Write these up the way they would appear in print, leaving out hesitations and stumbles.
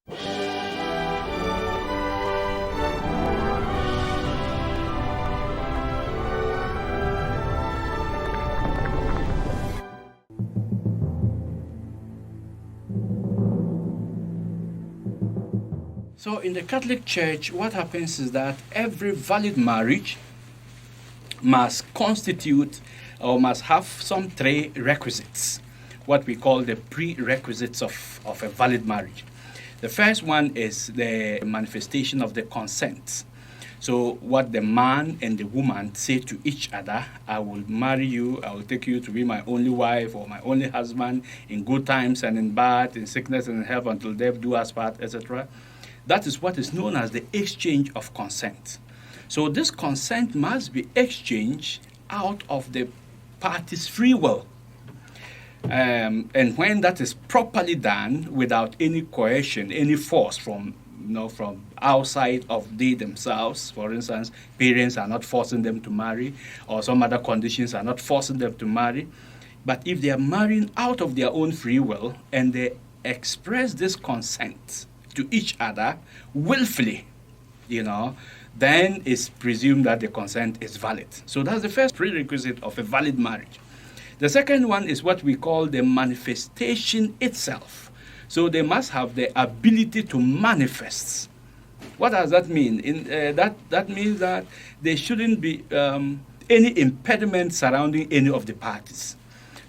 So in the Catholic Church, what happens is that every valid marriage must constitute or must have some three requisites, what we call the prerequisites of a valid marriage. The first one is the manifestation of the consent. So what the man and the woman say to each other: I will marry you, I will take you to be my only wife or my only husband in good times and in bad, in sickness and in health, until death do us part, etc. That is what is known as the exchange of consent. So this consent must be exchanged out of the parties' free will. And when that is properly done without any coercion, any force from outside of they themselves, for instance, parents are not forcing them to marry, or some other conditions are not forcing them to marry. But if they are marrying out of their own free will and they express this consent to each other willfully, then it's presumed that the consent is valid. So that's the first prerequisite of a valid marriage. The second one is what we call the manifestation itself. So they must have the ability to manifest. What does that mean? That means that there shouldn't be any impediment surrounding any of the parties.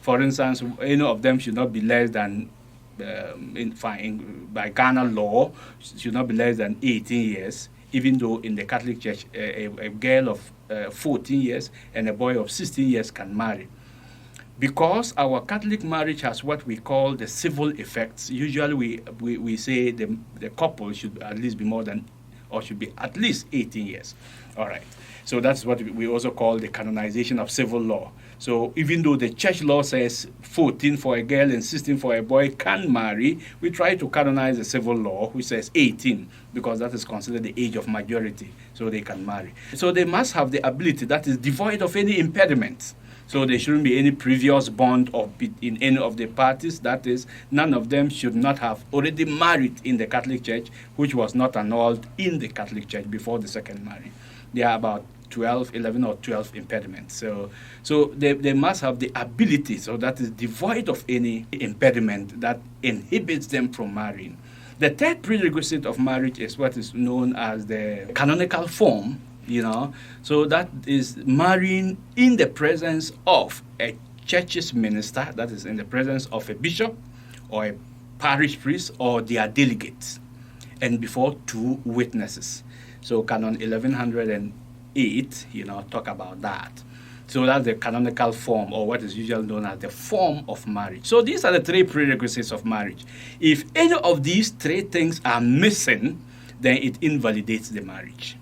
For instance, any of them should not be less than by Ghana law, should not be less than 18 years, even though in the Catholic Church, a girl of 14 years and a boy of 16 years can marry. Because our Catholic marriage has what we call the civil effects, usually we say the couple should at least be more than, or should be at least 18 years. All right. So that's what we also call the canonization of civil law. So even though the church law says 14 for a girl and 16 for a boy can marry, we try to canonize the civil law, which says 18, because that is considered the age of majority, so they can marry. So they must have the ability that is devoid of any impediment. So there shouldn't be any previous bond in any of the parties. That is, none of them should not have already married in the Catholic Church, which was not annulled in the Catholic Church before the second marriage. There are about 11 or 12 impediments. So they must have the ability, so that is devoid of any impediment that inhibits them from marrying. The third prerequisite of marriage is what is known as the canonical form, So that is marrying in the presence of a church's minister, that is in the presence of a bishop or a parish priest or their delegates, and before two witnesses. So Canon 1108, talk about that. So that's the canonical form, or what is usually known as the form of marriage. So these are the three prerequisites of marriage. If any of these three things are missing, then it invalidates the marriage.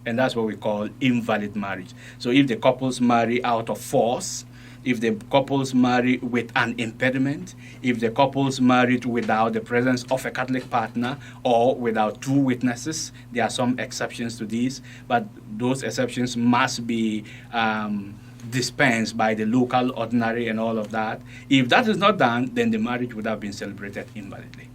And that's what we call invalid marriage. So if the couples marry out of force, if the couples marry with an impediment, if the couples married without the presence of a Catholic partner or without two witnesses, there are some exceptions to these, but those exceptions must be dispensed by the local ordinary and all of that. If that is not done, then the marriage would have been celebrated invalidly.